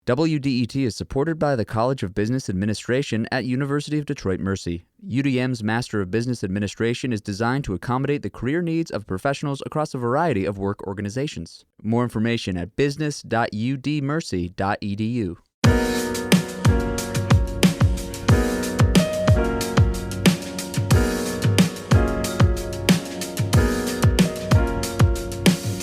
WDET is supported by the College of Business Administration at University of Detroit Mercy. UDM's Master of Business Administration is designed to accommodate the career needs of professionals across a variety of work organizations. More information at business.udmercy.edu.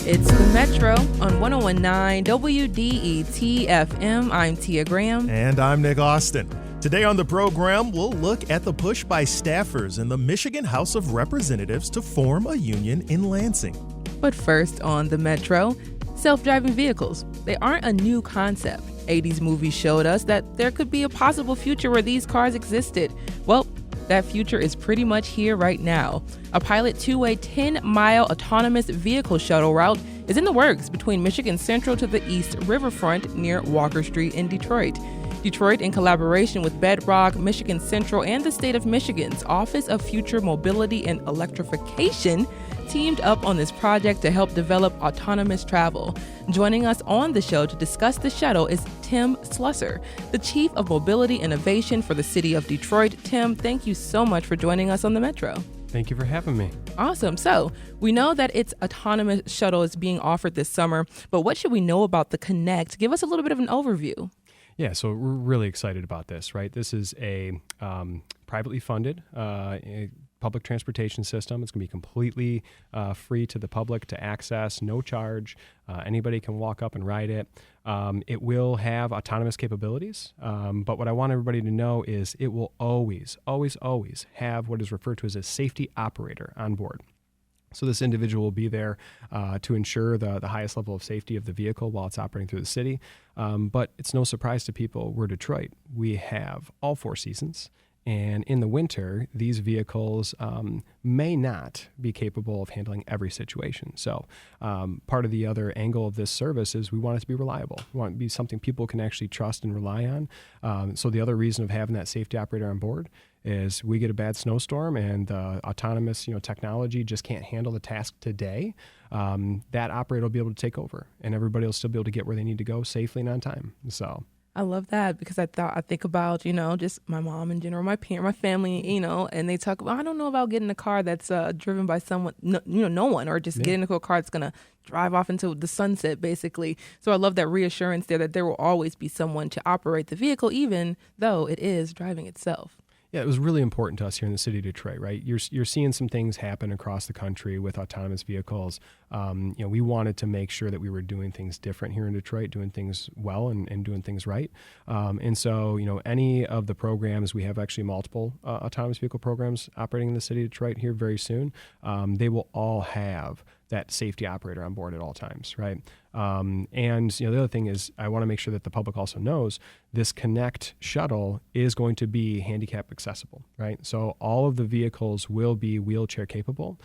It's the Metro on 101.9 WDET FM. I'm Tia Graham. And I'm Nick Austin. Today on the program, we'll look at the push by staffers in the Michigan House of Representatives to form a union in Lansing. But first on the Metro, self-driving vehicles. They aren't a new concept. 80s movies showed us that there could be a possible future where these cars existed. Well, that future is pretty much here right now. A pilot two-way 10-mile autonomous vehicle shuttle route is in the works between Michigan Central to the East Riverfront near Walker Street in Detroit. Detroit, in collaboration with Bedrock, Michigan Central, and the state of Michigan's Office of Future Mobility and Electrification, teamed up on this project to help develop autonomous travel. Joining us on the show to discuss the shuttle is Tim Slusser, the Chief of Mobility Innovation for the City of Detroit. Tim, thank you so much for joining us on the Metro. Thank you for having me. Awesome. So we know that its autonomous shuttle is being offered this summer, but what should we know about the Connect? Give us a little bit of an overview. Yeah, so we're really excited about this, right? This is a privately funded public transportation system. It's going to be completely free to the public to access, no charge. Anybody can walk up and ride it. It will have autonomous capabilities, but what I want everybody to know is it will always, always, always have what is referred to as a safety operator on board. So this individual will be there to ensure the highest level of safety of the vehicle while it's operating through the city. But it's no surprise to people, we're Detroit. We have all four seasons. And in the winter, these vehicles may not be capable of handling every situation. So part of the other angle of this service is we want it to be reliable. We want it to be something people can actually trust and rely on. So the other reason of having that safety operator on board is we get a bad snowstorm and autonomous technology just can't handle the task today. That operator will be able to take over, and everybody will still be able to get where they need to go safely and on time. So I love that because I think about, just my mom in general, my family, and they talk about, I don't know about getting a car that's driven by someone, no one, or just getting into a car that's going to drive off into the sunset, basically. So I love that reassurance there that there will always be someone to operate the vehicle, even though it is driving itself. Yeah, it was really important to us here in the city of Detroit, right? You're seeing some things happen across the country with autonomous vehicles. We wanted to make sure that we were doing things different here in Detroit, doing things well and doing things right. And so, any of the programs, we have actually multiple autonomous vehicle programs operating in the city of Detroit here very soon. They will all have that safety operator on board at all times, right? And the other thing is I want to make sure that the public also knows this Connect shuttle is going to be handicap accessible, right? So all of the vehicles will be wheelchair capable.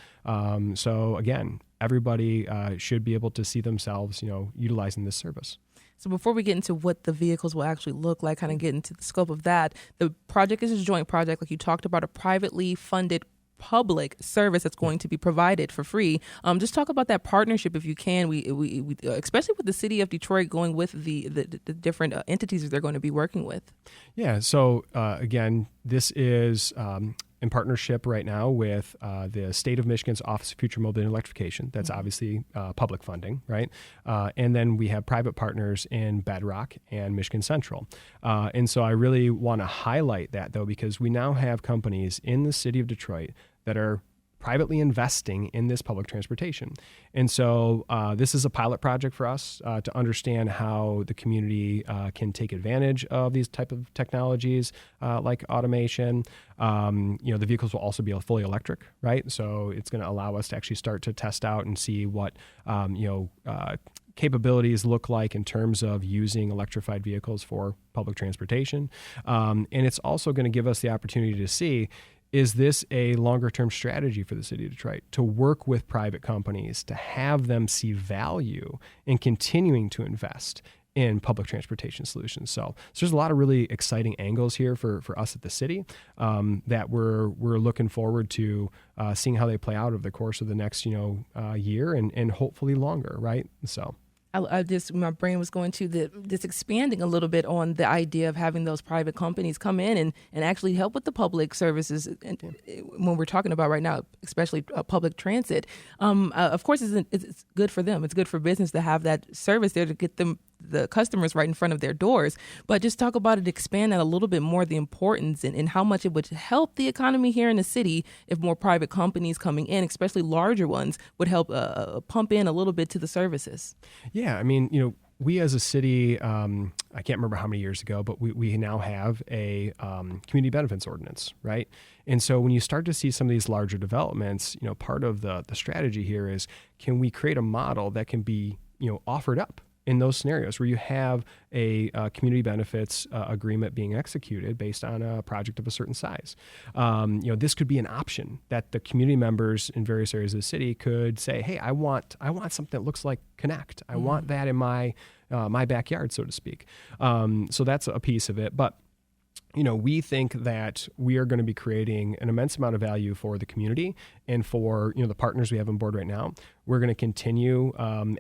So again, everybody should be able to see themselves, utilizing this service. So before we get into what the vehicles will actually look like, kind of get into the scope of that, the project is a joint project, like you talked about, a privately funded public service that's going to be provided for free. Just talk about that partnership if you can. We especially with the city of Detroit going with the different entities that they're going to be working with. Yeah. So again, this is in partnership right now with the state of Michigan's Office of Future Mobility and Electrification. That's obviously public funding, right? And then we have private partners in Bedrock and Michigan Central. And so I really want to highlight that, though, because we now have companies in the city of Detroit that are privately investing in this public transportation. And so this is a pilot project for us to understand how the community can take advantage of these type of technologies like automation. The vehicles will also be fully electric, right? So it's going to allow us to actually start to test out and see what, capabilities look like in terms of using electrified vehicles for public transportation. And it's also going to give us the opportunity to see, is this a longer-term strategy for the city of Detroit to work with private companies to have them see value in continuing to invest in public transportation solutions? So there's a lot of really exciting angles here for us at the city that we're looking forward to seeing how they play out over the course of the next year and hopefully longer, right? So. My brain was going to this expanding a little bit on the idea of having those private companies come in and actually help with the public services. And when we're talking about right now, especially public transit, of course, it's good for them. It's good for business to have that service there to get the customers right in front of their doors. But just talk about it, expand that a little bit more, the importance and how much it would help the economy here in the city if more private companies coming in, especially larger ones, would help pump in a little bit to the services. Yeah, I mean, we as a city, I can't remember how many years ago, but we now have a community benefits ordinance, right? And so when you start to see some of these larger developments, part of the strategy here is, can we create a model that can be, offered up in those scenarios where you have a community benefits agreement being executed based on a project of a certain size. This could be an option that the community members in various areas of the city could say, hey, I want something that looks like Connect. I want that in my backyard, so to speak. So that's a piece of it. But we think that we are going to be creating an immense amount of value for the community and for the partners we have on board right now. We're going to continue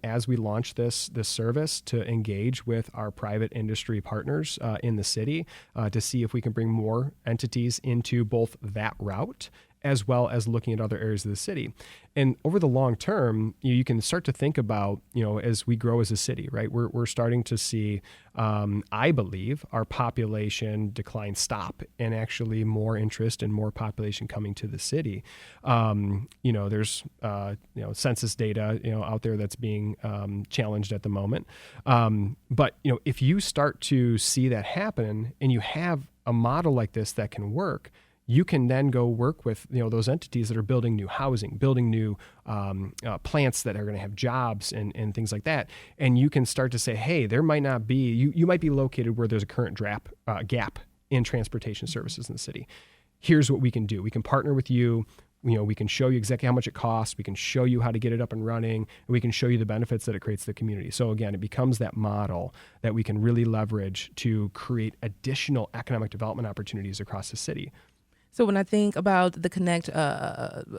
as we launch this service to engage with our private industry partners in the city to see if we can bring more entities into both that route as well as looking at other areas of the city. And over the long term, you can start to think about, as we grow as a city, right? We're starting to see, I believe, our population decline stop and actually more interest and more population coming to the city. There's, census data, out there that's being challenged at the moment. But if you start to see that happen and you have a model like this that can work, you can then go work with those entities that are building new housing, building new plants that are going to have jobs and things like that. And you can start to say, hey, there might not be, you might be located where there's a current gap in transportation services in the city. Here's what we can do. We can partner with you. We can show you exactly how much it costs. We can show you how to get it up and running. And we can show you the benefits that it creates to the community. So again, it becomes that model that we can really leverage to create additional economic development opportunities across the city. So when I think about the Connect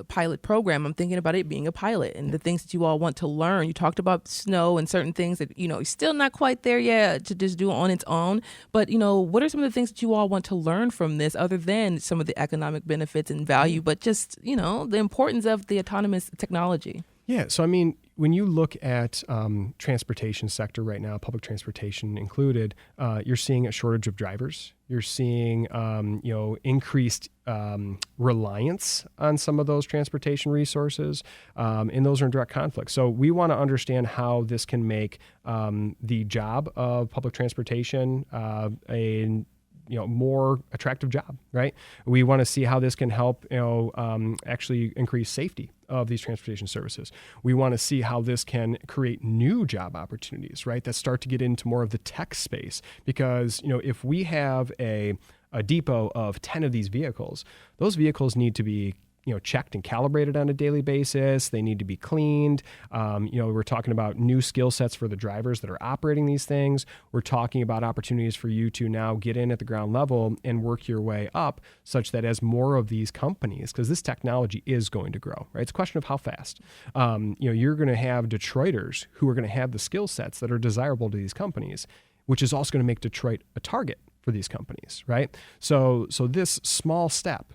pilot program, I'm thinking about it being a pilot and the things that you all want to learn. You talked about snow and certain things that, still not quite there yet to just do on its own. But, what are some of the things that you all want to learn from this other than some of the economic benefits and value, but just, the importance of the autonomous technology? Yeah. So, I mean, when you look at transportation sector right now, public transportation included, you're seeing a shortage of drivers. You're seeing, increased reliance on some of those transportation resources, and those are in direct conflict. So we want to understand how this can make the job of public transportation a more attractive job, right? We want to see how this can help, actually increase safety of these transportation services. We want to see how this can create new job opportunities, right? That start to get into more of the tech space. Because, if we have a depot of 10 of these vehicles, those vehicles need to be checked and calibrated on a daily basis. They need to be cleaned. We're talking about new skill sets for the drivers that are operating these things. We're talking about opportunities for you to now get in at the ground level and work your way up such that as more of these companies, because this technology is going to grow, right? It's a question of how fast. You're going to have Detroiters who are going to have the skill sets that are desirable to these companies, which is also going to make Detroit a target for these companies, right? So this small step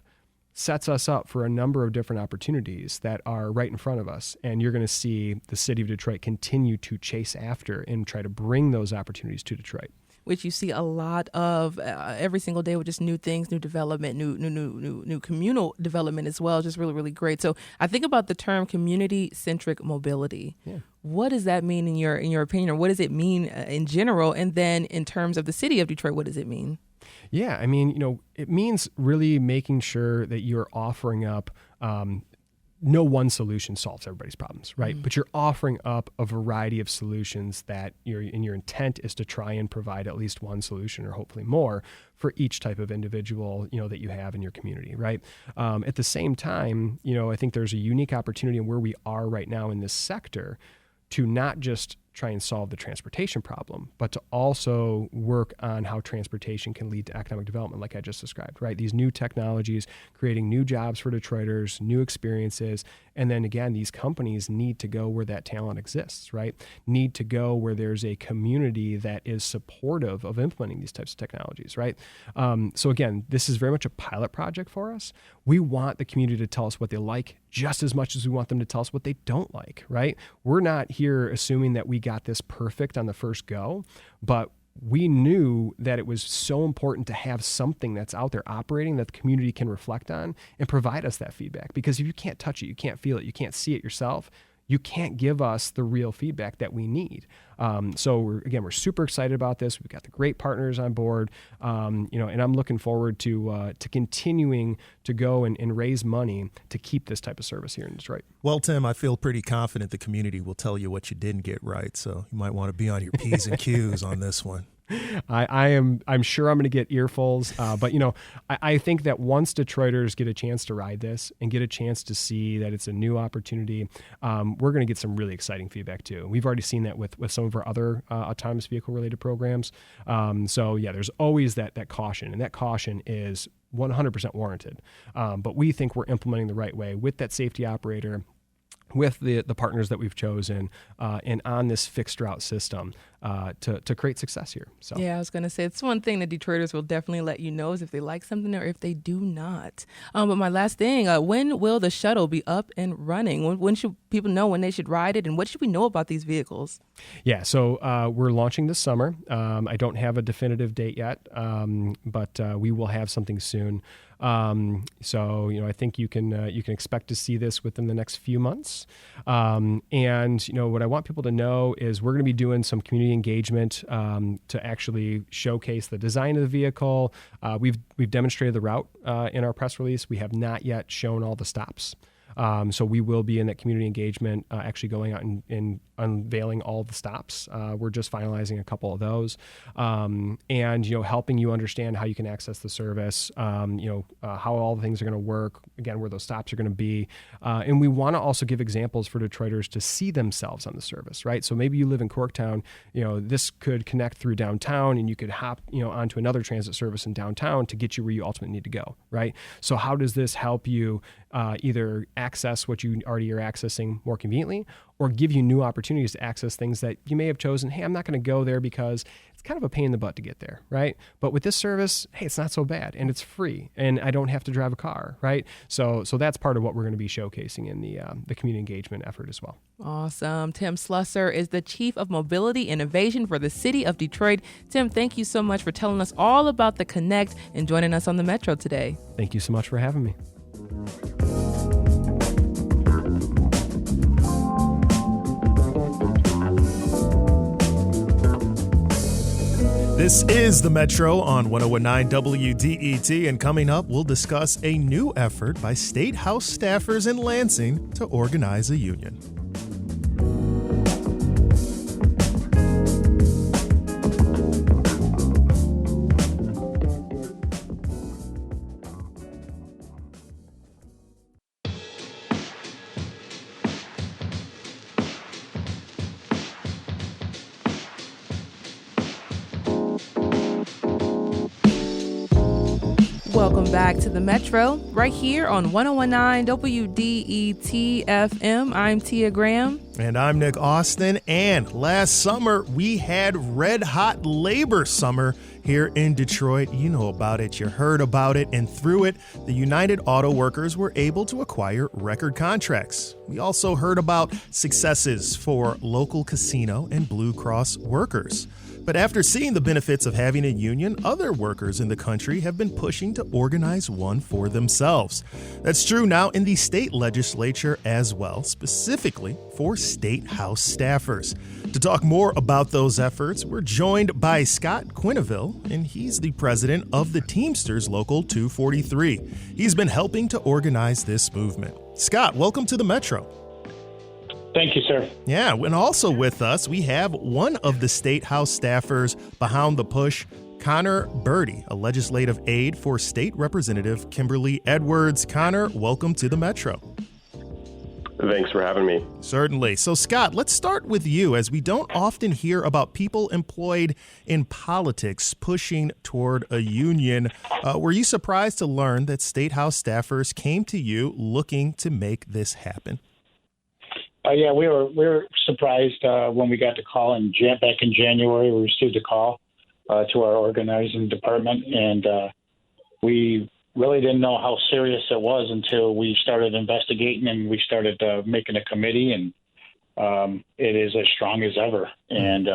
sets us up for a number of different opportunities that are right in front of us. And you're going to see the city of Detroit continue to chase after and try to bring those opportunities to Detroit. Which you see a lot of every single day with just new things, new development, new communal development as well. Just really, really great. So I think about the term community-centric mobility. Yeah. What does that mean in your opinion, or what does it mean in general? And then in terms of the city of Detroit, what does it mean? Yeah, I mean, it means really making sure that you're offering up, no one solution solves everybody's problems, right? Mm-hmm. But you're offering up a variety of solutions that your intent is to try and provide at least one solution or hopefully more for each type of individual, that you have in your community, right? At the same time, I think there's a unique opportunity in where we are right now in this sector to not just try and solve the transportation problem, but to also work on how transportation can lead to economic development, like I just described, right? These new technologies, creating new jobs for Detroiters, new experiences. And then again, these companies need to go where that talent exists, right? Need to go where there's a community that is supportive of implementing these types of technologies, right? So again, this is very much a pilot project for us. We want the community to tell us what they like just as much as we want them to tell us what they don't like, right? We're not here assuming that we got this perfect on the first go, but we knew that it was so important to have something that's out there operating that the community can reflect on and provide us that feedback. Because if you can't touch it, you can't feel it, you can't see it yourself, you can't give us the real feedback that we need. So we're super excited about this. We've got the great partners on board, and I'm looking forward to continuing to go and raise money to keep this type of service here in Detroit. Well, Tim, I feel pretty confident the community will tell you what you didn't get right. So you might want to be on your P's and Q's on this one. I'm sure I'm going to get earfuls, but I think that once Detroiters get a chance to ride this and get a chance to see that it's a new opportunity, we're going to get some really exciting feedback too. We've already seen that with some of our other autonomous vehicle related programs. So yeah, there's always that caution, and that caution is 100% warranted. But we think we're implementing the right way with that safety operator, with the partners that we've chosen, and on this fixed route system to create success here. So yeah, I was going to say, it's one thing that Detroiters will definitely let you know is if they like something or if they do not. But my last thing, when will the shuttle be up and running? When should people know when they should ride it? And what should we know about these vehicles? Yeah, so we're launching this summer. I don't have a definitive date yet, but we will have something soon. So I think you can expect to see this within the next few months. And what I want people to know is we're going to be doing some community engagement to actually showcase the design of the vehicle. We've demonstrated the route in our press release. We have not yet shown all the stops. So we will be in that community engagement, actually going out and unveiling all the stops. We're just finalizing a couple of those, and helping you understand how you can access the service, how all the things are going to work, again, where those stops are going to be. And we want to also give examples for Detroiters to see themselves on the service, right? So maybe you live in Corktown, this could connect through downtown, and you could hop, onto another transit service in downtown to get you where you ultimately need to go, right? So how does this help you either access what you already are accessing more conveniently, or give you new opportunities to access things that you may have chosen, hey, I'm not going to go there because it's kind of a pain in the butt to get there, right? But with this service, hey, it's not so bad, and it's free, and I don't have to drive a car, right? So that's part of what we're going to be showcasing in the community engagement effort as well. Awesome. Tim Slusser is the Chief of Mobility Innovation for the City of Detroit. Tim, thank you so much for telling us all about the Connect and joining us on the Metro today. Thank you so much for having me. This is the Metro on 101.9 WDET, and coming up, we'll discuss a new effort by State House staffers in Lansing to organize a union. Welcome back to the Metro, right here on 101.9 WDET FM. I'm Tia Graham. And I'm Nick Austin. And last summer, we had red hot labor summer here in Detroit. You know about it. You heard about it. And through it, the United Auto Workers were able to acquire record contracts. We also heard about successes for local casino and Blue Cross workers. But after seeing the benefits of having a union, other workers in the country have been pushing to organize one for themselves. That's true now in the state legislature as well, specifically for State House staffers. To talk more about those efforts, we're joined by Scott Quenneville, and he's the president of the Teamsters Local 243. He's been helping to organize this movement. Scott, welcome to the Metro. Thank you, sir. Yeah, and also with us, we have one of the State House staffers behind the push, Connor Birdie, a legislative aide for State Representative Kimberly Edwards. Connor, welcome to the Metro. Thanks for having me. Certainly. So, Scott, let's start with you, as we don't often hear about people employed in politics pushing toward a union. Were you surprised to learn that State House staffers came to you looking to make this happen? Yeah, we were surprised when we got the call back in January. We received a call to our organizing department, and we really didn't know how serious it was until we started investigating and we started making a committee, and it is as strong as ever. And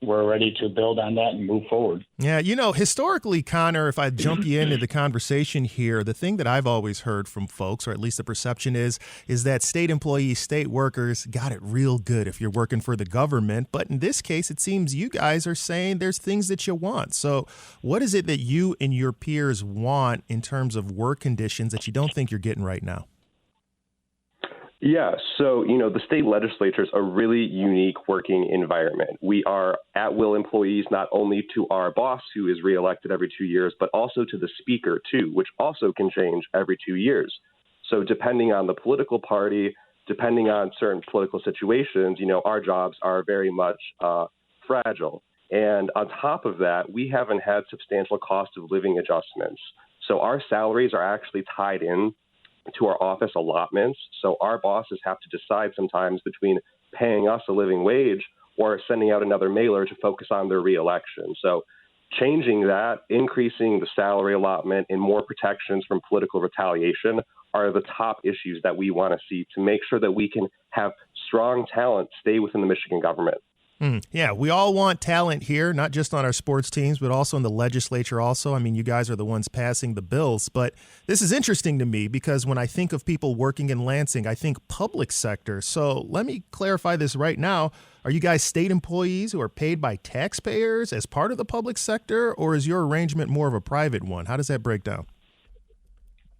we're ready to build on that and move forward. Yeah, historically, Connor, if I jump you into the conversation here, the thing that I've always heard from folks, or at least the perception is that state employees, state workers got it real good if you're working for the government. But in this case, it seems you guys are saying there's things that you want. So what is it that you and your peers want in terms of work conditions that you don't think you're getting right now? Yeah, so, the state legislature is a really unique working environment. We are at-will employees not only to our boss, who is reelected every 2 years, but also to the speaker, too, which also can change every 2 years. So depending on the political party, depending on certain political situations, our jobs are very much fragile. And on top of that, we haven't had substantial cost of living adjustments. So our salaries are actually tied in to our office allotments. So our bosses have to decide sometimes between paying us a living wage or sending out another mailer to focus on their reelection. So changing that, increasing the salary allotment, and more protections from political retaliation are the top issues that we want to see to make sure that we can have strong talent stay within the Michigan government. Yeah, we all want talent here, not just on our sports teams, but also in the legislature also. I mean, you guys are the ones passing the bills. But this is interesting to me because when I think of people working in Lansing, I think public sector. So let me clarify this right now. Are you guys state employees who are paid by taxpayers as part of the public sector, or is your arrangement more of a private one? How does that break down?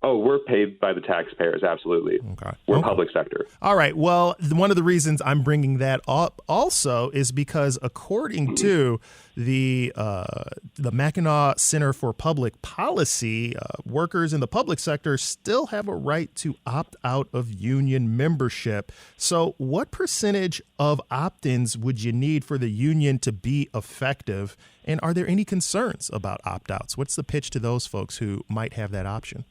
Oh, we're paid by the taxpayers, absolutely. Okay. We're public sector. All right. Well, one of the reasons I'm bringing that up also is because according to the Mackinac Center for Public Policy, workers in the public sector still have a right to opt out of union membership. So what percentage of opt-ins would you need for the union to be effective? And are there any concerns about opt-outs? What's the pitch to those folks who might have that option?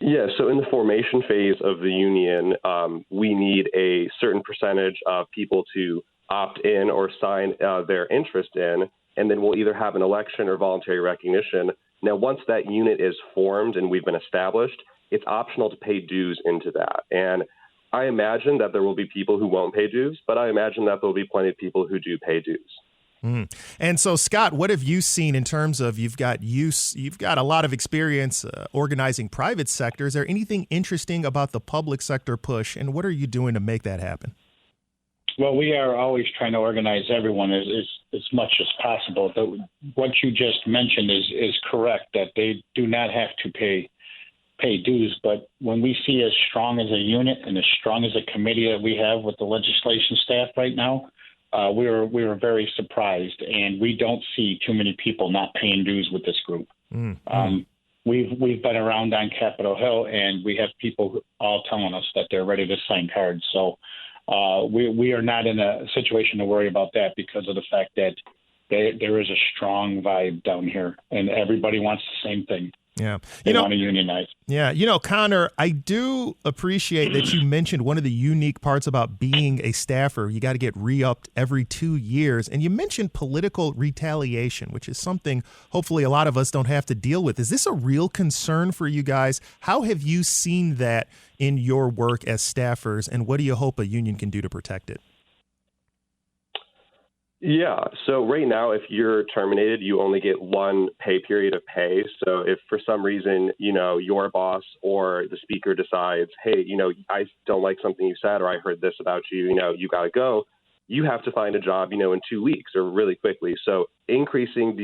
Yeah, so in the formation phase of the union, we need a certain percentage of people to opt in or sign their interest in, and then we'll either have an election or voluntary recognition. Now, once that unit is formed and we've been established, it's optional to pay dues into that. And I imagine that there will be people who won't pay dues, but I imagine that there will be plenty of people who do pay dues. And so, Scott, what have you seen in terms of you've got a lot of experience organizing private sector. Is there anything interesting about the public sector push, and what are you doing to make that happen? Well, we are always trying to organize everyone as much as possible. What you just mentioned is correct, that they do not have to pay dues. But when we see as strong as a unit and as strong as a committee that we have with the legislation staff right now, we were very surprised, and we don't see too many people not paying dues with this group. We've been around on Capitol Hill, and we have people all telling us that they're ready to sign cards. So we are not in a situation to worry about that because of the fact that there is a strong vibe down here, and everybody wants the same thing. Yeah. They want to unionize. Yeah. Connor, I do appreciate that you mentioned one of the unique parts about being a staffer. You got to get re-upped every 2 years. And you mentioned political retaliation, which is something hopefully a lot of us don't have to deal with. Is this a real concern for you guys? How have you seen that in your work as staffers, and what do you hope a union can do to protect it? Yeah. So right now, if you're terminated, you only get one pay period of pay. So if for some reason, your boss or the speaker decides, hey, I don't like something you said, or I heard this about you, you got to go, you have to find a job, in 2 weeks or really quickly. So increasing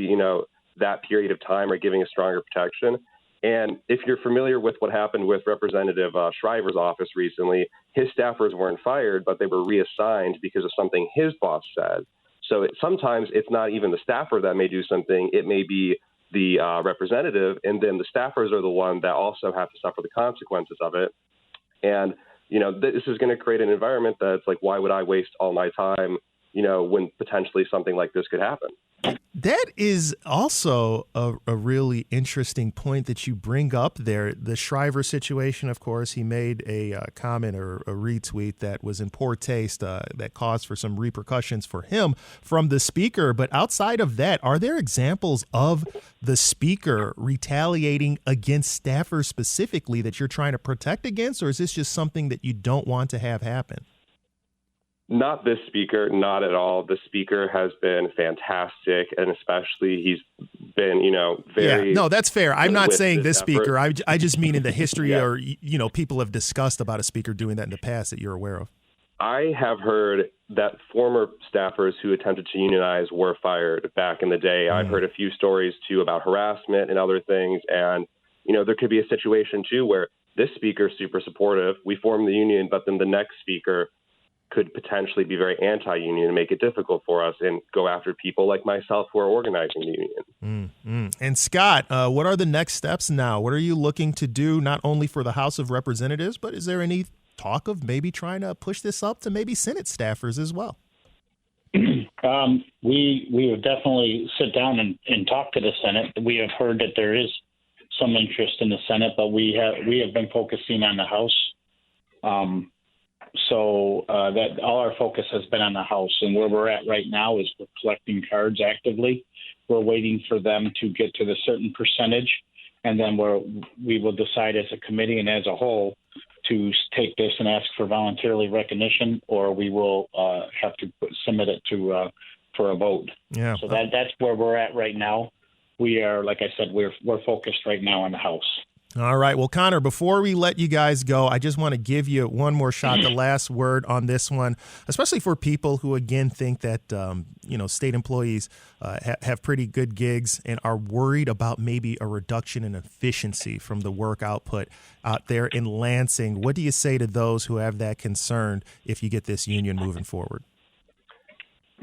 that period of time or giving a stronger protection. And if you're familiar with what happened with Representative Shriver's office recently, his staffers weren't fired, but they were reassigned because of something his boss said. So sometimes it's not even the staffer that may do something. It may be the representative, and then the staffers are the one that also have to suffer the consequences of it. And this is going to create an environment that's like, why would I waste all my time, when potentially something like this could happen? That is also a really interesting point that you bring up there. The Shriver situation, of course, he made a comment or a retweet that was in poor taste that caused for some repercussions for him from the speaker. But outside of that, are there examples of the speaker retaliating against staffers specifically that you're trying to protect against, or is this just something that you don't want to have happen? Not this speaker, not at all. The speaker has been fantastic, and especially he's been, very... Yeah, no, that's fair. I'm not saying this effort. speaker. I just mean in the history Yeah. or, people have discussed about a speaker doing that in the past that you're aware of. I have heard that former staffers who attempted to unionize were fired back in the day. I've heard a few stories, too, about harassment and other things, and, there could be a situation, too, where this speaker is super supportive. We form the union, but then the next speaker could potentially be very anti-union and make it difficult for us and go after people like myself who are organizing the union. And Scott, what are the next steps now? What are you looking to do not only for the House of Representatives, but is there any talk of maybe trying to push this up to maybe Senate staffers as well? We would definitely sit down and talk to the Senate. We have heard that there is some interest in the Senate, but we have been focusing on the House. So that all our focus has been on the House, and where we're at right now is we're collecting cards actively. We're waiting for them to get to the certain percentage, and then we will decide as a committee and as a whole to take this and ask for voluntarily recognition, or we will have to submit it to for a vote. Yeah. So that's where we're at right now. We are, like I said, we're focused right now on the House. All right. Well, Connor, before we let you guys go, I just want to give you one more shot, the last word on this one, especially for people who, again, think that, state employees have pretty good gigs and are worried about maybe a reduction in efficiency from the work output out there in Lansing. What do you say to those who have that concern if you get this union moving forward?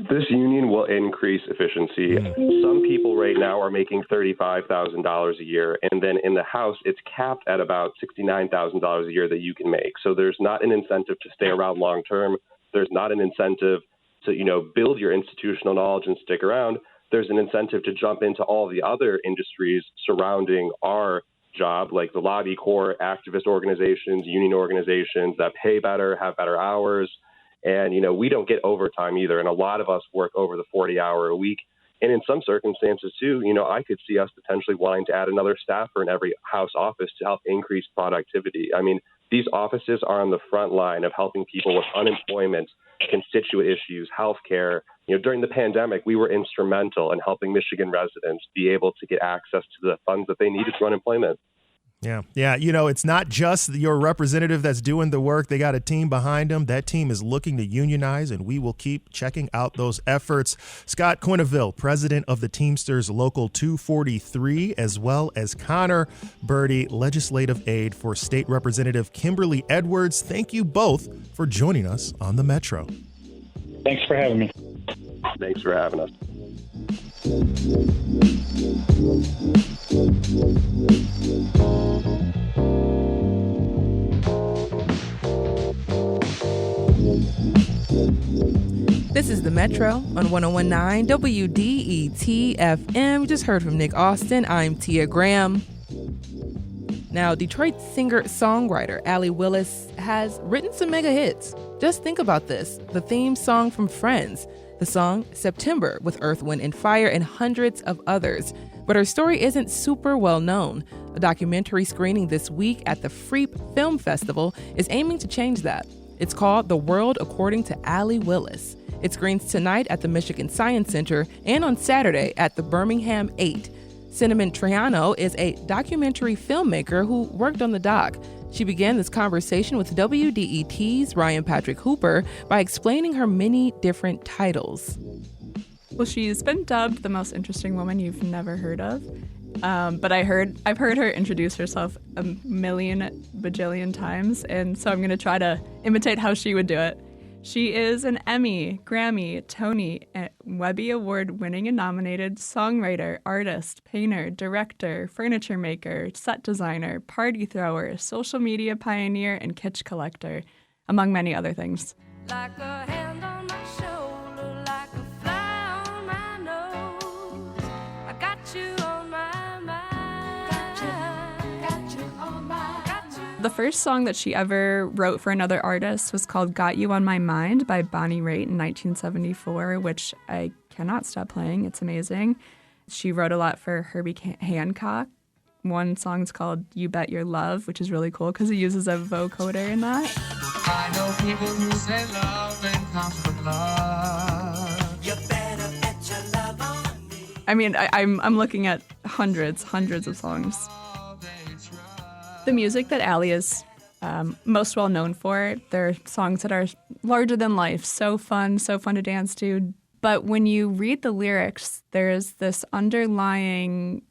This union will increase efficiency. Some people right now are making $35,000 a year, and then in the House, it's capped at about $69,000 a year that you can make. So there's not an incentive to stay around long term. There's not an incentive to, build your institutional knowledge and stick around. There's an incentive to jump into all the other industries surrounding our job, like the lobby corps, activist organizations, union organizations that pay better, have better hours. And, we don't get overtime either. And a lot of us work over the 40-hour a week. And in some circumstances, too, I could see us potentially wanting to add another staffer in every House office to help increase productivity. I mean, these offices are on the front line of helping people with unemployment, constituent issues, healthcare. During the pandemic, we were instrumental in helping Michigan residents be able to get access to the funds that they needed for unemployment. Yeah. It's not just your representative that's doing the work. They got a team behind them. That team is looking to unionize, and we will keep checking out those efforts. Scott Quinneville, president of the Teamsters Local 243, as well as Connor Birdie, legislative aide for State Representative Kimberly Edwards. Thank you both for joining us on the Metro. Thanks for having me. Thanks for having us. This is the Metro on 101.9 WDET FM. We just heard from Nick Austin. I'm Tia Graham. Now, Detroit singer-songwriter Allie Willis has written some mega hits. Just think about this. The theme song from Friends, the song September with Earth, Wind & Fire, and hundreds of others. But her story isn't super well known. A documentary screening this week at the Freep Film Festival is aiming to change that. It's called The World According to Allie Willis. It screens tonight at the Michigan Science Center and on Saturday at the Birmingham 8. Cinnamon Triano is a documentary filmmaker who worked on the doc. She began this conversation with WDET's Ryan Patrick Hooper by explaining her many different titles. Well, she's been dubbed the most interesting woman you've never heard of. But I've heard her introduce herself a million bajillion times, and so I'm going to try to imitate how she would do it. She is an Emmy, Grammy, Tony, and Webby Award-winning and nominated songwriter, artist, painter, director, furniture maker, set designer, party thrower, social media pioneer, and kitsch collector, among many other things. Like a hand on my shoulder, like a fly on my nose. I got you on my mind. Got you on my mind. The first song that she ever wrote for another artist was called Got You on My Mind by Bonnie Raitt in 1974, which I cannot stop playing. It's amazing. She wrote a lot for Herbie Hancock. One song's called You Bet Your Love, which is really cool because it uses a vocoder in that. I know people who say love and comes from love. You better bet your love on me. I mean, I'm looking at hundreds of songs. The music that Allie is most well known for, they're songs that are larger than life, so fun to dance to. But when you read the lyrics, there's this underlying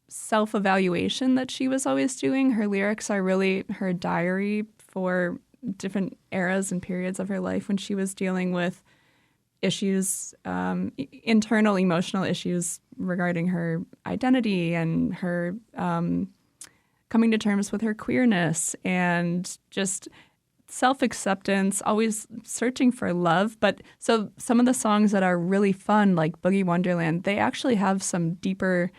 self-evaluation that she was always doing. Her lyrics are really her diary for different eras and periods of her life when she was dealing with issues, internal emotional issues regarding her identity and her coming to terms with her queerness and just self-acceptance, always searching for love. But so some of the songs that are really fun, like Boogie Wonderland, they actually have some deeper,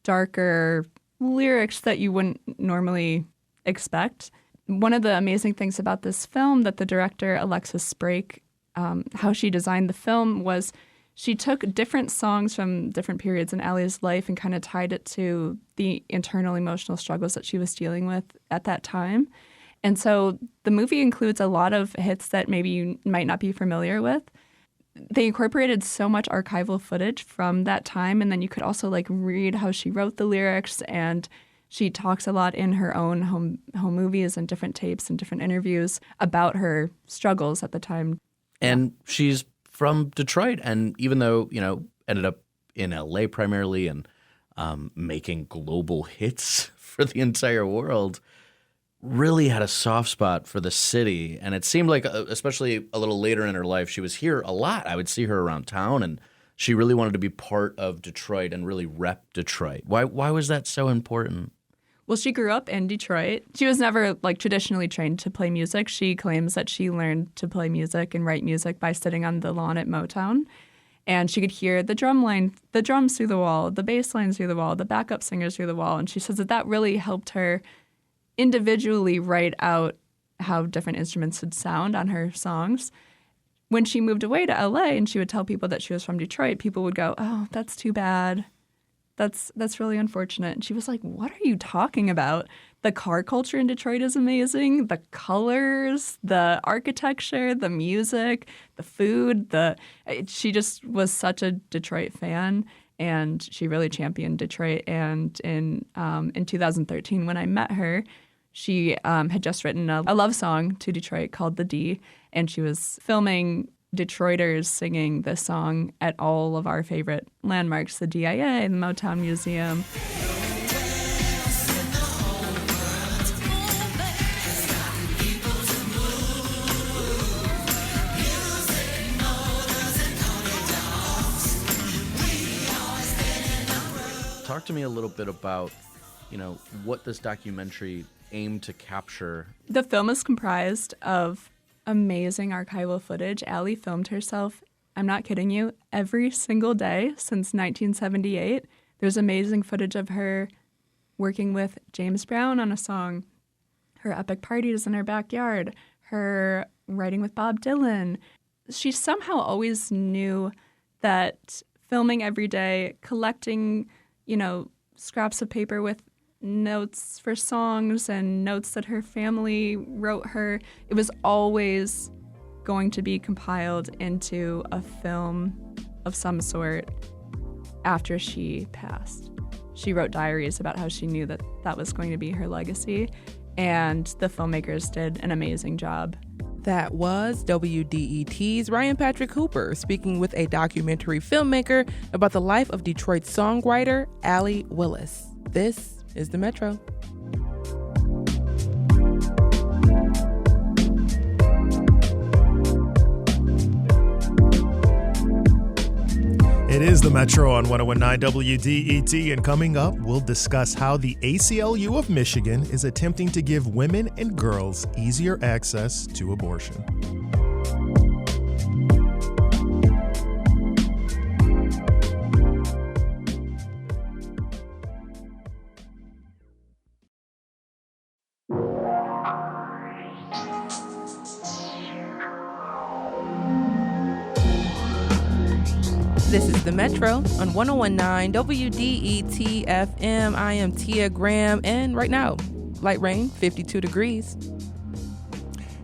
darker lyrics that you wouldn't normally expect. One of the amazing things about this film that the director, Alexis Sprake, how she designed the film was she took different songs from different periods in Allie's life and kind of tied it to the internal emotional struggles that she was dealing with at that time. And so the movie includes a lot of hits that maybe you might not be familiar with. They incorporated so much archival footage from that time, and then you could also like read how she wrote the lyrics, and she talks a lot in her own home movies and different tapes and different interviews about her struggles at the time. And she's from Detroit, and even though, ended up in LA primarily and making global hits for the entire world, really had a soft spot for the city. And it seemed like, especially a little later in her life, she was here a lot. I would see her around town, and she really wanted to be part of Detroit and really rep Detroit. Why was that so important? Well, she grew up in Detroit. She was never traditionally trained to play music. She claims that she learned to play music and write music by sitting on the lawn at Motown. And she could hear the drums through the wall, the bass lines through the wall, the backup singers through the wall. And she says that really helped her individually write out how different instruments would sound on her songs. When she moved away to LA and she would tell people that she was from Detroit, people would go, "Oh, that's too bad. That's really unfortunate." And she was like, "What are you talking about? The car culture in Detroit is amazing. The colors, the architecture, the music, the food, she just was such a Detroit fan, and she really championed Detroit. And in 2013, when I met her, she had just written a love song to Detroit called The D, and she was filming Detroiters singing this song at all of our favorite landmarks, the DIA, the Motown Museum. Talk to me a little bit about, what this documentary aimed to capture. The film is comprised of amazing archival footage. Allie filmed herself, I'm not kidding you, every single day since 1978. There's amazing footage of her working with James Brown on a song, her epic parties in her backyard, her writing with Bob Dylan. She somehow always knew that filming every day, collecting, scraps of paper with notes for songs and notes that her family wrote her, it was always going to be compiled into a film of some sort after she passed. She wrote diaries about how she knew that that was going to be her legacy, and the filmmakers did an amazing job. That was WDET's Ryan Patrick Hooper speaking with a documentary filmmaker about the life of Detroit songwriter Allie Willis. This is The Metro. It is the Metro on 1019 WDET, and coming up, we'll discuss how the ACLU of Michigan is attempting to give women and girls easier access to abortion. This is the Metro on 1019 WDET FM. I am Tia Graham, and right now, light rain, 52 degrees.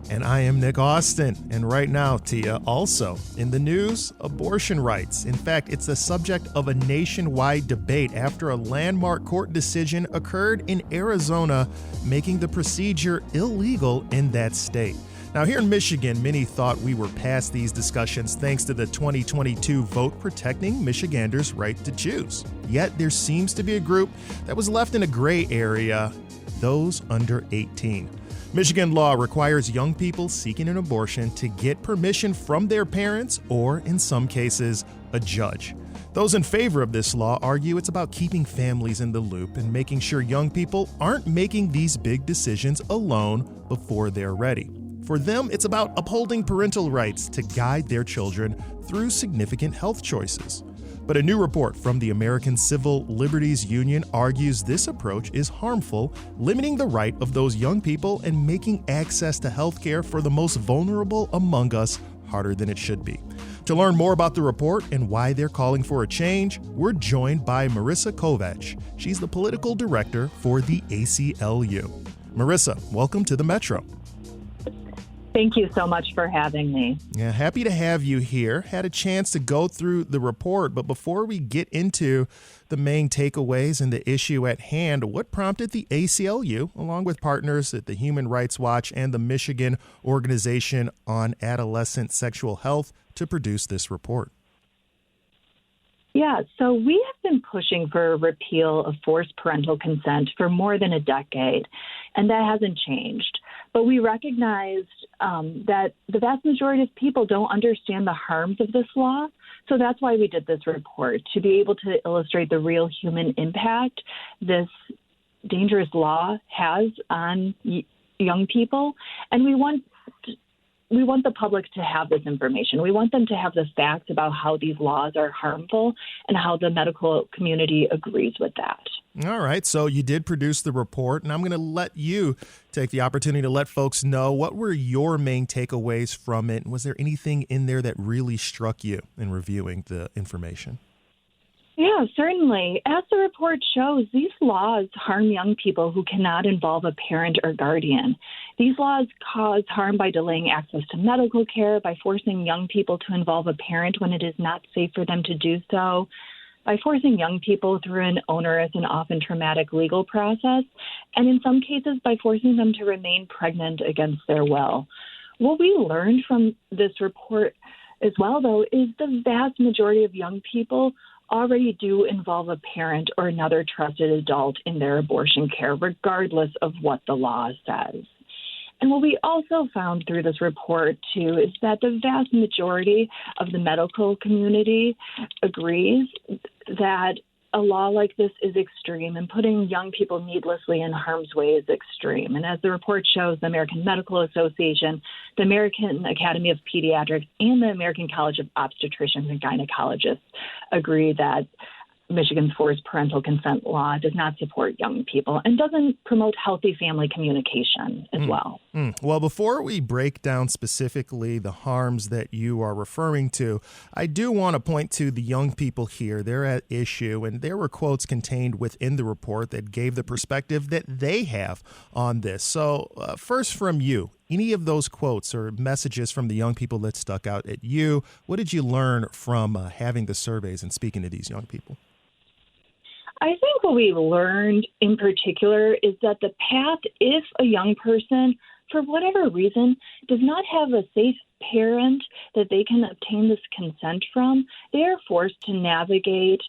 And I am Nick Austin. And right now, Tia, also in the news, abortion rights. In fact, it's the subject of a nationwide debate after a landmark court decision occurred in Arizona, making the procedure illegal in that state. Now, here in Michigan, many thought we were past these discussions thanks to the 2022 vote protecting Michiganders' right to choose. Yet there seems to be a group that was left in a gray area, those under 18. Michigan law requires young people seeking an abortion to get permission from their parents or, in some cases, a judge. Those in favor of this law argue it's about keeping families in the loop and making sure young people aren't making these big decisions alone before they're ready. For them, it's about upholding parental rights to guide their children through significant health choices. But a new report from the American Civil Liberties Union argues this approach is harmful, limiting the right of those young people and making access to health care for the most vulnerable among us harder than it should be. To learn more about the report and why they're calling for a change, we're joined by Merissa Kovach. She's the political director for the ACLU. Merissa, welcome to the Metro. Thank you so much for having me. Yeah, happy to have you here. Had a chance to go through the report, but before we get into the main takeaways and the issue at hand, what prompted the ACLU, along with partners at the Human Rights Watch and the Michigan Organization on Adolescent Sexual Health, to produce this report? Yeah, so we have been pushing for a repeal of forced parental consent for more than a decade, and that hasn't changed. But we recognized that the vast majority of people don't understand the harms of this law. So that's why we did this report, to be able to illustrate the real human impact this dangerous law has on young people. And we want the public to have this information. We want them to have the facts about how these laws are harmful and how the medical community agrees with that. All right. So you did produce the report, and I'm going to let you take the opportunity to let folks know what were your main takeaways from it. Was there anything in there that really struck you in reviewing the information? Yeah, certainly. As the report shows, these laws harm young people who cannot involve a parent or guardian. These laws cause harm by delaying access to medical care, by forcing young people to involve a parent when it is not safe for them to do so, by forcing young people through an onerous and often traumatic legal process, and in some cases by forcing them to remain pregnant against their will. What we learned from this report as well, though, is the vast majority of young people already do involve a parent or another trusted adult in their abortion care, regardless of what the law says. And what we also found through this report, too, is that the vast majority of the medical community agrees that a law like this is extreme, and putting young people needlessly in harm's way is extreme. And as the report shows, the American Medical Association, the American Academy of Pediatrics, and the American College of Obstetricians and Gynecologists agree that Michigan's forced parental consent law does not support young people and doesn't promote healthy family communication as well. Well, before we break down specifically the harms that you are referring to, I do want to point to the young people here. They're at issue, and there were quotes contained within the report that gave the perspective that they have on this. So first from you, any of those quotes or messages from the young people that stuck out at you, what did you learn from having the surveys and speaking to these young people? I think what we learned in particular is that the path, if a young person, for whatever reason, does not have a safe parent that they can obtain this consent from, they are forced to navigate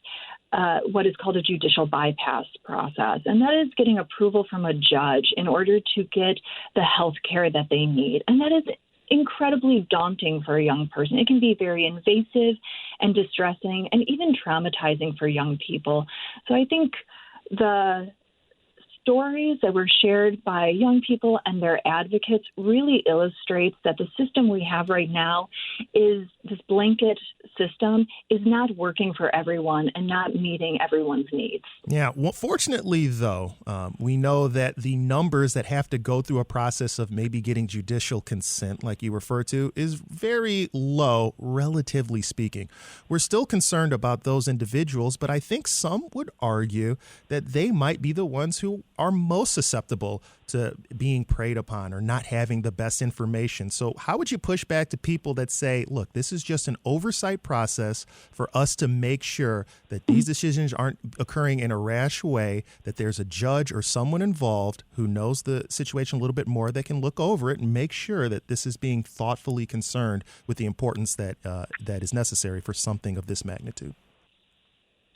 what is called a judicial bypass process. And that is getting approval from a judge in order to get the health care that they need. And that is incredibly daunting for a young person. It can be very invasive and distressing and even traumatizing for young people. So I think the stories that were shared by young people and their advocates really illustrates that the system we have right now is this blanket system is not working for everyone and not meeting everyone's needs. Yeah, well, fortunately, though, we know that the numbers that have to go through a process of maybe getting judicial consent, like you refer to, is very low, relatively speaking. We're still concerned about those individuals, but I think some would argue that they might be the ones who are most susceptible to being preyed upon or not having the best information. So how would you push back to people that say, look, this is just an oversight process for us to make sure that these decisions aren't occurring in a rash way, that there's a judge or someone involved who knows the situation a little bit more that can look over it and make sure that this is being thoughtfully concerned with the importance that that is necessary for something of this magnitude?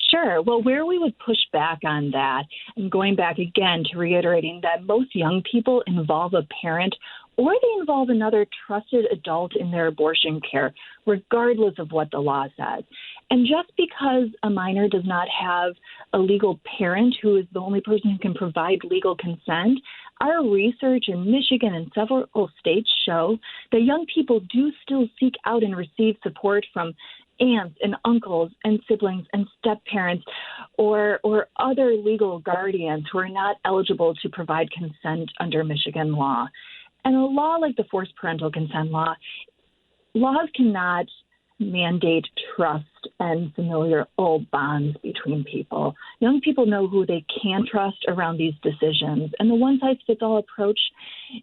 Sure. Well, where we would push back on that, and going back again to reiterating that most young people involve a parent or they involve another trusted adult in their abortion care, regardless of what the law says. And just because a minor does not have a legal parent who is the only person who can provide legal consent, our research in Michigan and several states show that young people do still seek out and receive support from aunts and uncles and siblings and step-parents or other legal guardians who are not eligible to provide consent under Michigan law. And a law like the forced parental consent laws cannot mandate trust and familial bonds between people. Young people know who they can trust around these decisions, and the one-size-fits-all approach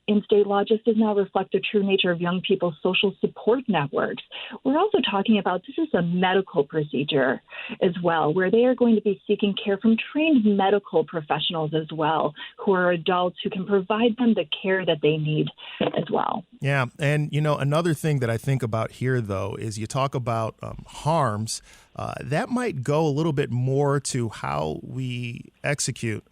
in state law just does not reflect the true nature of young people's social support networks. We're also talking about this is a medical procedure as well, where they are going to be seeking care from trained medical professionals as well, who are adults who can provide them the care that they need as well. Yeah, and another thing that I think about here, though, is you talk about harms. That might go a little bit more to how we execute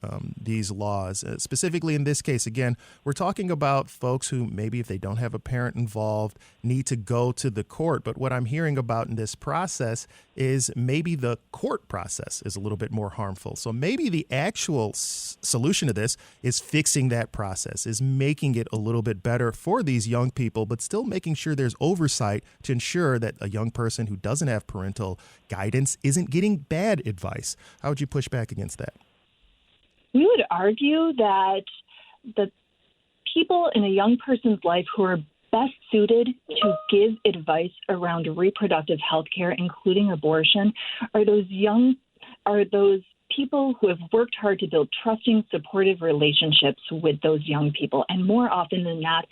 these laws. Specifically in this case, again, we're talking about folks who maybe if they don't have a parent involved need to go to the court. But what I'm hearing about in this process is maybe the court process is a little bit more harmful. So maybe the actual solution to this is fixing that process, is making it a little bit better for these young people, but still making sure there's oversight to ensure that a young person who doesn't have parental guidance isn't getting bad advice. How would you push back against that? We would argue that the people in a young person's life who are best suited to give advice around reproductive health care, including abortion, are those people who have worked hard to build trusting, supportive relationships with those young people. And more often than not,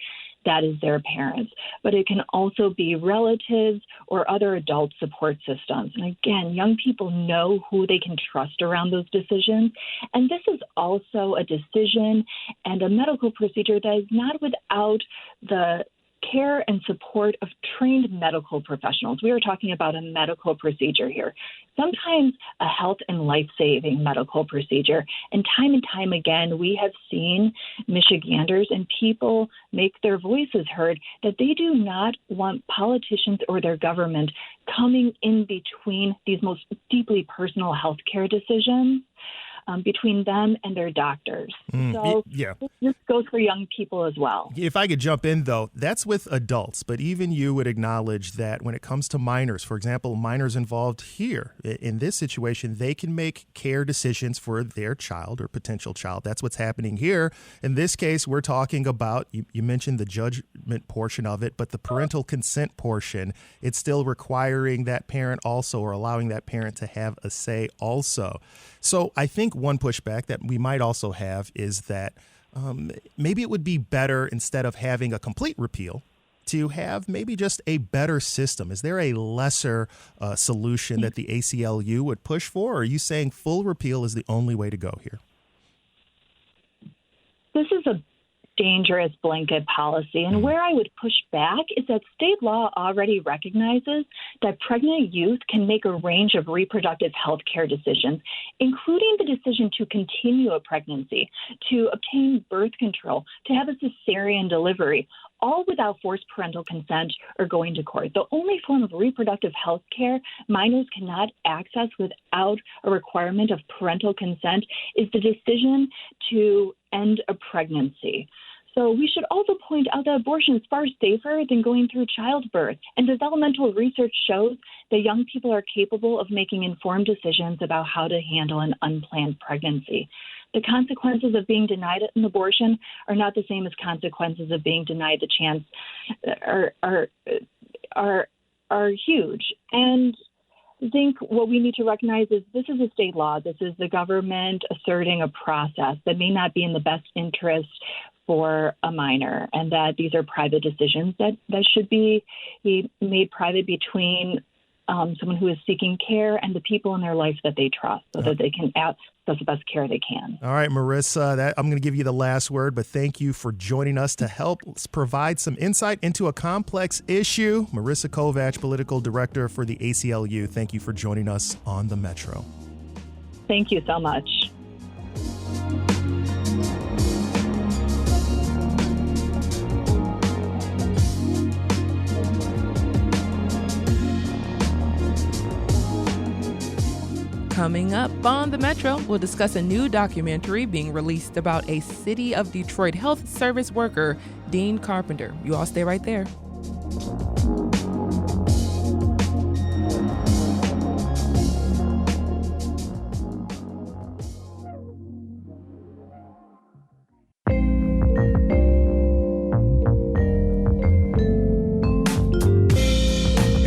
that is their parents. But it can also be relatives or other adult support systems. And again, young people know who they can trust around those decisions. And this is also a decision and a medical procedure that is not without the care and support of trained medical professionals. We are talking about a medical procedure here, sometimes a health and life-saving medical procedure. And time again, we have seen Michiganders and people make their voices heard that they do not want politicians or their government coming in between these most deeply personal health care decisions. Between them and their doctors. So this goes for young people as well. If I could jump in, though, that's with adults, but even you would acknowledge that when it comes to minors, for example, minors involved here, in this situation, they can make care decisions for their child or potential child. That's what's happening here. In this case, we're talking about, you mentioned the judgment portion of it, but the parental consent portion, it's still requiring that parent also or allowing that parent to have a say also. So I think one pushback that we might also have is that maybe it would be better, instead of having a complete repeal, to have maybe just a better system. Is there a lesser solution that the ACLU would push for? Or are you saying full repeal is the only way to go here? This is a dangerous blanket policy. And where I would push back is that state law already recognizes that pregnant youth can make a range of reproductive health care decisions, including the decision to continue a pregnancy, to obtain birth control, to have a cesarean delivery. all without forced parental consent or going to court. The only form of reproductive health care minors cannot access without a requirement of parental consent is the decision to end a pregnancy. So we should also point out that abortion is far safer than going through childbirth. And developmental research shows that young people are capable of making informed decisions about how to handle an unplanned pregnancy. The consequences of being denied an abortion are not the same as consequences of being denied the chance are huge. And I think what we need to recognize is this is a state law. This is the government asserting a process that may not be in the best interest for a minor, and that these are private decisions that should be made private between someone who is seeking care and the people in their life that they trust, so that they can access the best care they can. All right, Merissa, I'm going to give you the last word, but thank you for joining us to help provide some insight into a complex issue. Merissa Kovach, Political Director for the ACLU, thank you for joining us on the Metro. Thank you so much. Coming up on the Metro, we'll discuss a new documentary being released about a City of Detroit health service worker, Dean Carpenter. You all stay right there.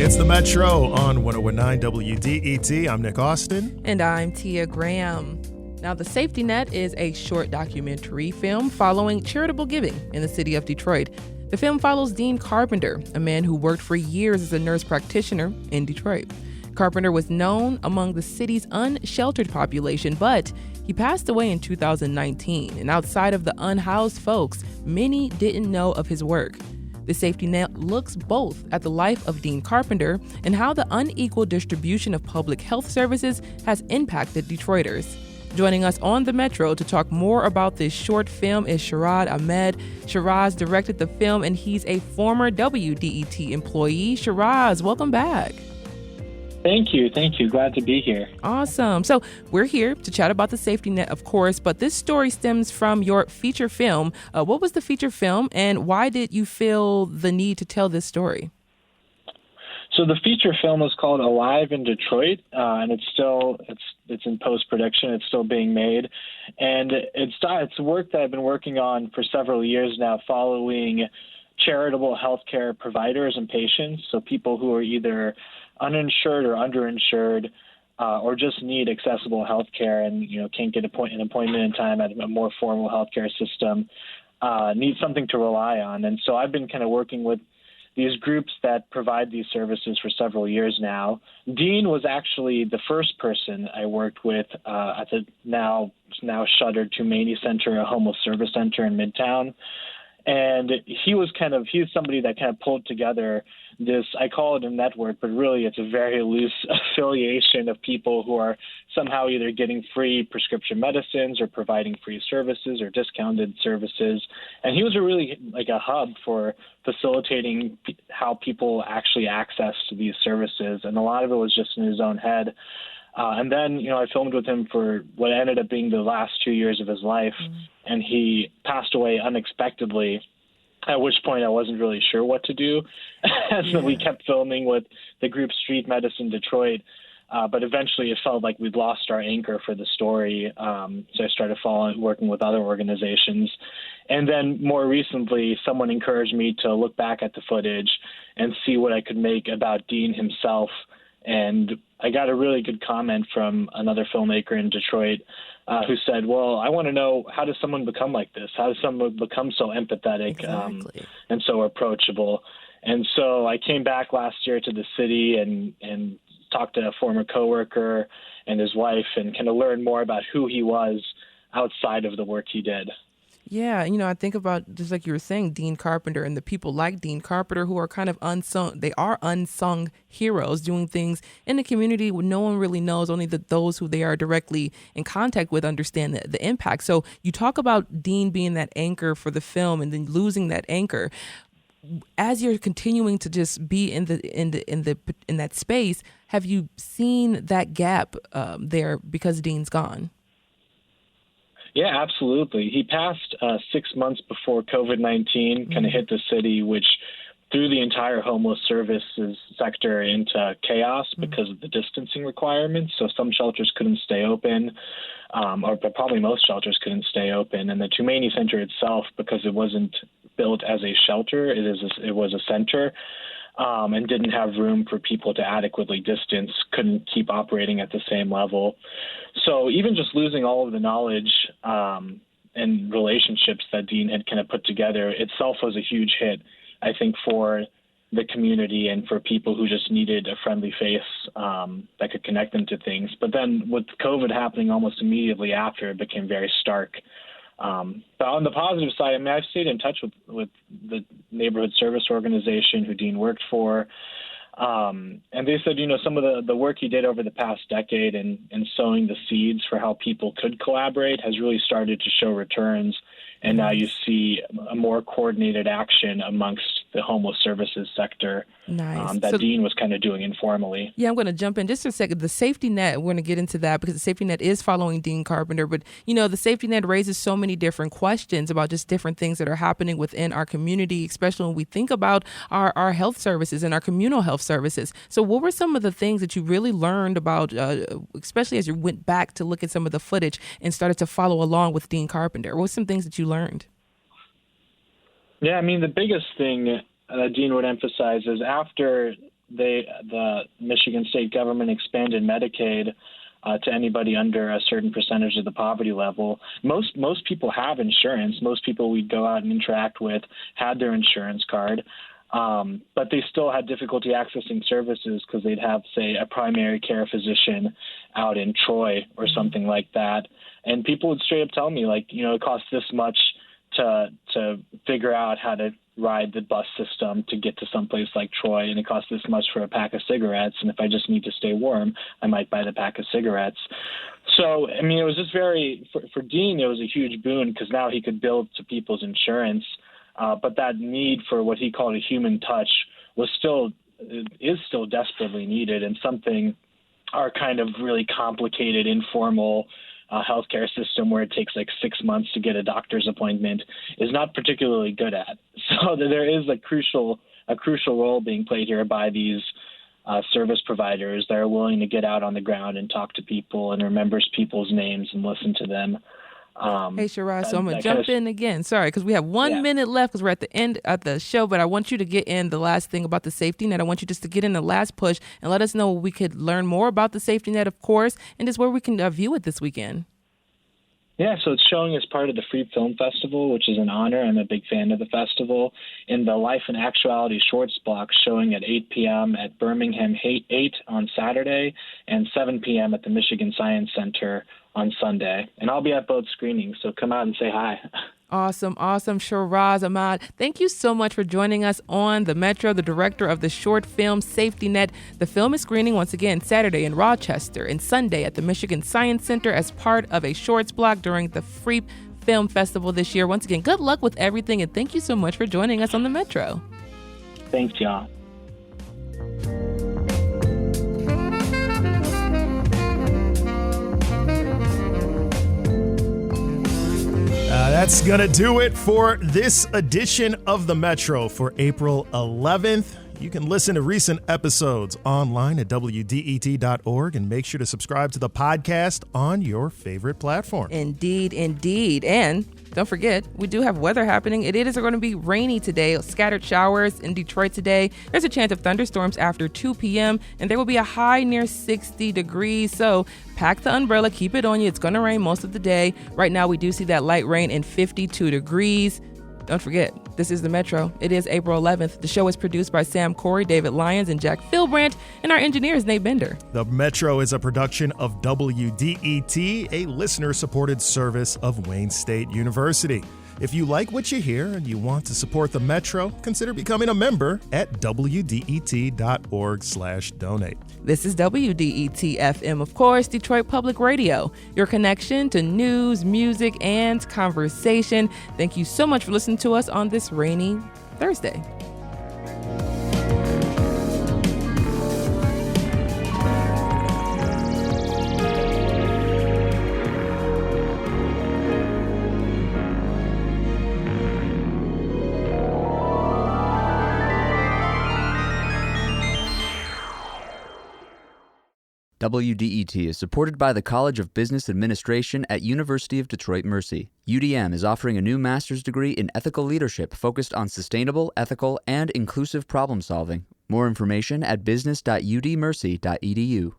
It's the Metro on 101.9 WDET. I'm Nick Austin. And I'm Tia Graham. Now, The Safety Net is a short documentary film following charitable giving in the city of Detroit. The film follows Dean Carpenter, a man who worked for years as a nurse practitioner in Detroit. Carpenter was known among the city's unsheltered population, but he passed away in 2019. And outside of the unhoused folks, many didn't know of his work. The Safety Net looks both at the life of Dean Carpenter and how the unequal distribution of public health services has impacted Detroiters. Joining us on the Metro to talk more about this short film is Sharad Ahmed. Shiraz directed the film, and he's a former WDET employee. Shiraz, welcome back. Thank you. Glad to be here. Awesome. So we're here to chat about The Safety Net, of course, but this story stems from your feature film. What was the feature film, and why did you feel the need to tell this story? So the feature film is called Alive in Detroit, and it's in post-production. It's still being made, and it's work that I've been working on for several years now, following charitable healthcare providers and patients. So people who are either uninsured or underinsured, or just need accessible health care and can't get an appointment in time at a more formal healthcare system, need something to rely on. And so I've been kind of working with these groups that provide these services for several years now. Dean was actually the first person I worked with at the now shuttered Tumani Center, a homeless service center in Midtown. And he's somebody that kind of pulled together this, I call it a network, but really it's a very loose affiliation of people who are somehow either getting free prescription medicines or providing free services or discounted services. And he was really like a hub for facilitating how people actually access these services. And a lot of it was just in his own head. And then, I filmed with him for what ended up being the last 2 years of his life, and he passed away unexpectedly, at which point I wasn't really sure what to do. So we kept filming with the group Street Medicine Detroit, but eventually it felt like we'd lost our anchor for the story, so I started working with other organizations. And then more recently, someone encouraged me to look back at the footage and see what I could make about Dean himself. And I got a really good comment from another filmmaker in Detroit who said, well, I want to know, how does someone become like this? How does someone become so empathetic and so approachable? And so I came back last year to the city and talked to a former coworker and his wife and kind of learned more about who he was outside of the work he did. Yeah, I think about, just like you were saying, Dean Carpenter and the people like Dean Carpenter who are kind of unsung. They are unsung heroes doing things in the community where no one really knows. Only those who they are directly in contact with understand the impact. So you talk about Dean being that anchor for the film and then losing that anchor. as you're continuing to just be in that space, have you seen that gap there because Dean's gone? Yeah, absolutely. He passed 6 months before COVID-19 kind of hit the city, which threw the entire homeless services sector into chaos because of the distancing requirements. So some shelters couldn't stay open, or probably most shelters couldn't stay open. And the Tumani Center itself, because it wasn't built as a shelter, it was a center, and didn't have room for people to adequately distance, couldn't keep operating at the same level. So even just losing all of the knowledge and relationships that Dean had kind of put together itself was a huge hit, I think, for the community and for people who just needed a friendly face that could connect them to things. But then with COVID happening almost immediately after, it became very stark. But on the positive side, I mean, I've stayed in touch with the neighborhood service organization who Dean worked for. And they said, some of the work he did over the past decade and sowing the seeds for how people could collaborate has really started to show returns. And now you see a more coordinated action amongst the homeless services sector that Dean was kind of doing informally. Yeah, I'm going to jump in just a second. The safety net, we're going to get into that because the safety net is following Dean Carpenter. But, the safety net raises so many different questions about just different things that are happening within our community, especially when we think about our health services and our communal health services. So what were some of the things that you really learned about, especially as you went back to look at some of the footage and started to follow along with Dean Carpenter? What were some things that you learned? Yeah, I mean, the biggest thing that Dean would emphasize is after the Michigan state government expanded Medicaid to anybody under a certain percentage of the poverty level, most people have insurance. Most people we'd go out and interact with had their insurance card, but they still had difficulty accessing services because they'd have, say, a primary care physician out in Troy or something like that. And people would straight up tell me, like, it costs this much to figure out how to ride the bus system to get to someplace like Troy, and it costs this much for a pack of cigarettes, and if I just need to stay warm, I might buy the pack of cigarettes. So, I mean, it was just for Dean, it was a huge boon because now he could build to people's insurance, but that need for what he called a human touch is still desperately needed, and something our kind of really complicated, informal healthcare system where it takes like 6 months to get a doctor's appointment is not particularly good at. So there is a crucial role being played here by these service providers that are willing to get out on the ground and talk to people and remembers people's names and listen to them. Hey, Shiraz, so I'm going to jump in again. Sorry, because we have 1 minute left because we're at the end of the show, but I want you to get in the last thing about the safety net. I want you just to get in the last push and let us know where we could learn more about the safety net, of course, and just where we can view it this weekend. Yeah, so it's showing as part of the Free Film Festival, which is an honor. I'm a big fan of the festival. In the Life and Actuality Shorts block, showing at 8 p.m. at Birmingham 8 on Saturday and 7 p.m. at the Michigan Science Center on Sunday. And I'll be at both screenings, so come out and say hi. Awesome. Shiraz Ahmad, thank you so much for joining us on the Metro, the director of the short film Safety Net. The film is screening once again Saturday in Rochester and Sunday at the Michigan Science Center as part of a shorts block during the Free Film Festival this year. Once again, good luck with everything, and thank you so much for joining us on the Metro. Thanks, y'all. That's going to do it for this edition of the Metro for April 11th. You can listen to recent episodes online at WDET.org and make sure to subscribe to the podcast on your favorite platform. Indeed. And don't forget, we do have weather happening. It is going to be rainy today, scattered showers in Detroit today. There's a chance of thunderstorms after 2 p.m., and there will be a high near 60 degrees. So pack the umbrella, keep it on you. It's going to rain most of the day. Right now, we do see that light rain in 52 degrees. Don't forget, this is the Metro. It is April 11th. The show is produced by Sam Corey, David Lyons, and Jack Philbrandt, and our engineer is Nate Bender. The Metro is a production of WDET, a listener-supported service of Wayne State University. If you like what you hear and you want to support the Metro, consider becoming a member at WDET.org/donate. This is WDET-FM, of course, Detroit Public Radio, your connection to news, music, and conversation. Thank you so much for listening to us on this rainy Thursday. WDET is supported by the College of Business Administration at University of Detroit Mercy. UDM is offering a new master's degree in ethical leadership focused on sustainable, ethical, and inclusive problem solving. More information at business.udmercy.edu.